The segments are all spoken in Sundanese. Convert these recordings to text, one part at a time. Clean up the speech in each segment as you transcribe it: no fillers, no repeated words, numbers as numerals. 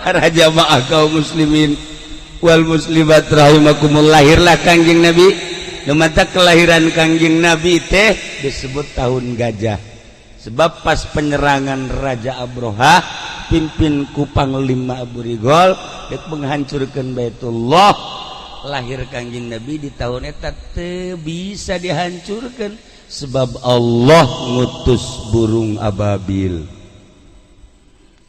para jamaah kaum muslimin wal muslimat rahimakumullah, lahirlah Kangjeng Nabi. Mata kelahiran Kangjeng Nabi teh disebut tahun gajah, sebab pas penyerangan Raja Abroha pimpin ku Panglima Abu Rigol dek menghancurkan Baitullah, lahir Kangjeng Nabi di tahun eta teu bisa dihancurkan sebab Allah ngutus burung ababil.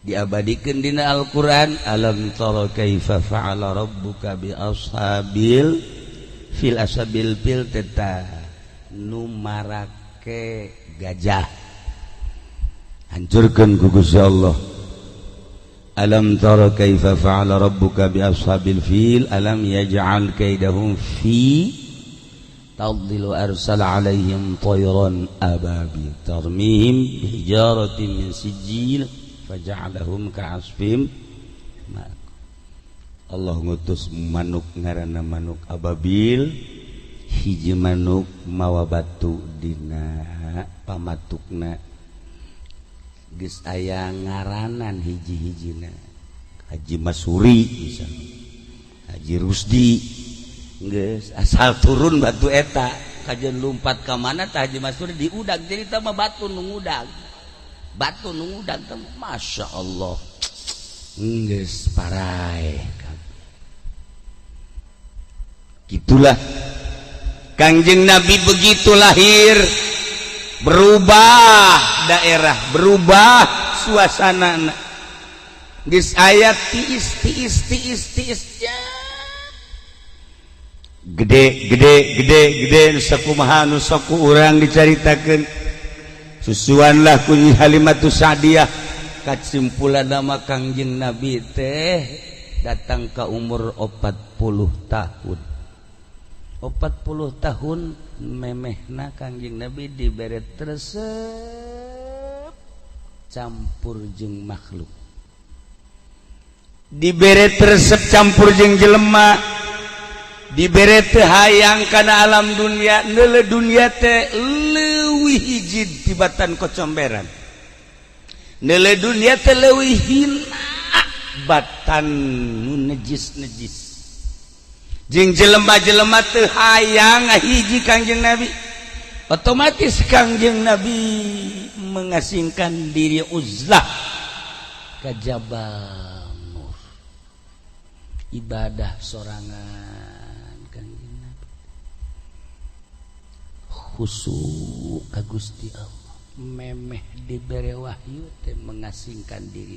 Diabadikeun dina Al-Qur'an, alam tara kaifa fa'ala rabbuka bi ashabil fil, asabil fil teta nu marake gajah hancurkeun ku Gusti Allah. Alam tara kaifa fa'ala rabbuka bi ashabil fil alam yaj'al kaidahum fi tadlil wa arsala alaihim tayran ababil tarmihim hijaratin min sijil faja'alahum ka'asfim. Allah ngutus manuk ngaranna manuk ababil, hiji manuk mawa batu dina pamatukna geus aya ngaranan hiji-hijina, Haji Masuri misalnya, Haji Rusdi, geus asal turun batu eta kajian lumpat ka mana tah Haji Masuri diudag, jadi teh mah batu nu ngudag, batu nu ngudag teh masya Allah geus parai. Gitulah Kangjeng Nabi begitu lahir, berubah daerah, berubah suasana. Geus aya tiis gede sakumaha nu sok urang dicaritakeun. Susuanlah ku Halimatus Sa'diyah kasimpulan nama Kangjeng Nabi teh datang ke umur 40 tahun. 40 tahun memehna Kangjeng Nabi dibere tresep campur jeung makhluk, dibere tresep campur jeung jelema, dibere teu hayang kana alam dunia, neule dunia teh leuwih hiji tibatan kocomberan, neule dunia teh leuwih hina batan nu nejis-nejis. Jeung jelema-jelema teu hayang ngahiji Kangjeng Nabi, otomatis Kangjeng Nabi mengasingkan diri uzlah ka Jabal Nur, ibadah sorangan Kangjeng Nabi, khusyuk ka Gusti Allah, memeh dibere wahyu teh mengasingkan diri